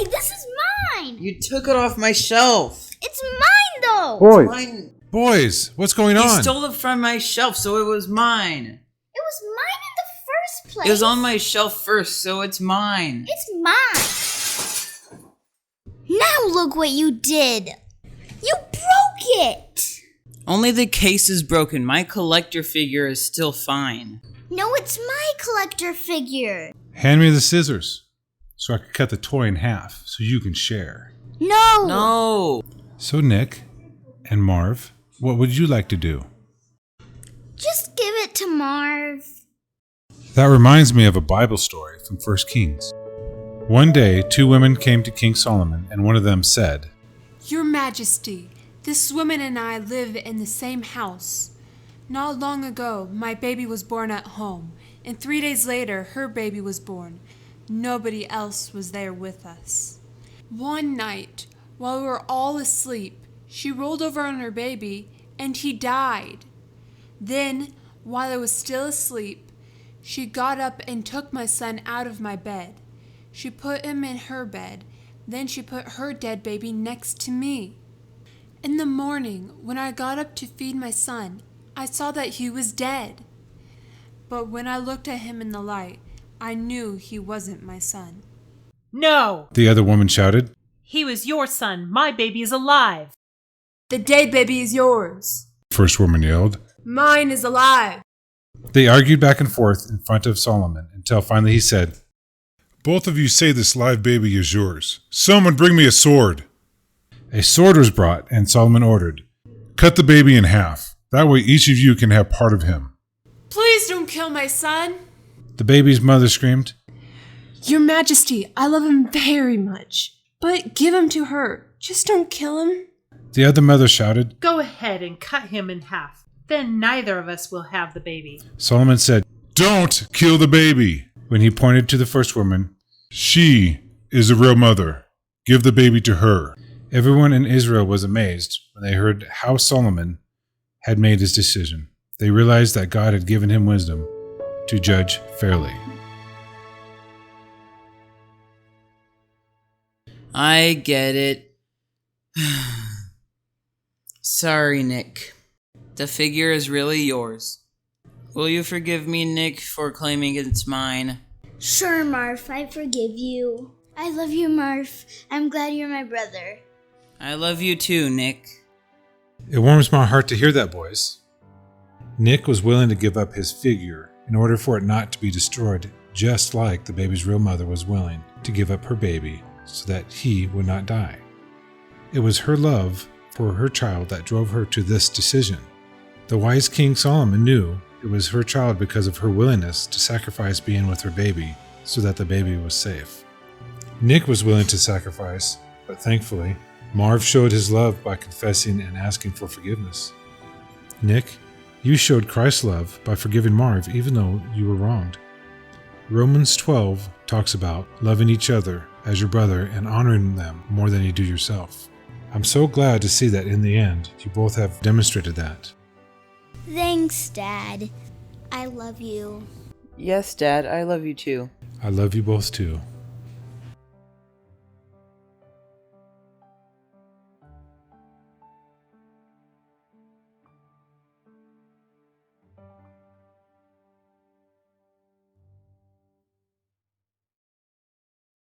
Hey, this is mine! You took it off my shelf. It's mine, though! Boys! Mine. Boys, what's going He on? stole it from my shelf, so it was mine. It was mine in the first place. It was on my shelf first, so it's mine. It's mine. Now look what you did. You broke it. Only the case is broken. My collector figure is still fine. No, it's my collector figure. Hand me the scissors so I can cut the toy in half so you can share. No. No. So Nick and Marv, what would you like to do? Just give it to Marv. That reminds me of a Bible story from 1 Kings. One day, 2 women came to King Solomon, and one of them said, Your Majesty, this woman and I live in the same house. Not long ago, my baby was born at home, and 3 days later, her baby was born. Nobody else was there with us. One night, while we were all asleep, she rolled over on her baby, and he died. Then, while I was still asleep, she got up and took my son out of my bed. She put him in her bed. Then she put her dead baby next to me. In the morning, when I got up to feed my son, I saw that he was dead. But when I looked at him in the light, I knew he wasn't my son. No! The other woman shouted. He was your son. My baby is alive. The dead baby is yours. The first woman yelled. Mine is alive. They argued back and forth in front of Solomon until finally he said, Both of you say this live baby is yours. Someone bring me a sword. A sword was brought, and Solomon ordered, Cut the baby in half. That way each of you can have part of him. Please don't kill my son. The baby's mother screamed. Your Majesty, I love him very much. But give him to her. Just don't kill him. The other mother shouted. Go ahead and cut him in half. Then neither of us will have the baby. Solomon said, Don't kill the baby. When he pointed to the first woman, She is a real mother. Give the baby to her. Everyone in Israel was amazed when they heard how Solomon had made his decision. They realized that God had given him wisdom to judge fairly. I get it. Sorry, Nick. The figure is really yours. Will you forgive me, Nick, for claiming it's mine? Sure, Marv, I forgive you. I love you, Marv. I'm glad you're my brother. I love you too, Nick. It warms my heart to hear that, boys. Nick was willing to give up his figure in order for it not to be destroyed, just like the baby's real mother was willing to give up her baby so that he would not die. It was her love for her child that drove her to this decision. The wise King Solomon knew it was her child because of her willingness to sacrifice being with her baby so that the baby was safe. Nick was willing to sacrifice, but thankfully, Marv showed his love by confessing and asking for forgiveness. Nick, you showed Christ's love by forgiving Marv even though you were wronged. Romans 12 talks about loving each other as your brother and honoring them more than you do yourself. I'm so glad to see that in the end, you both have demonstrated that. Thanks, Dad. I love you. Yes, Dad, I love you too. I love you both too.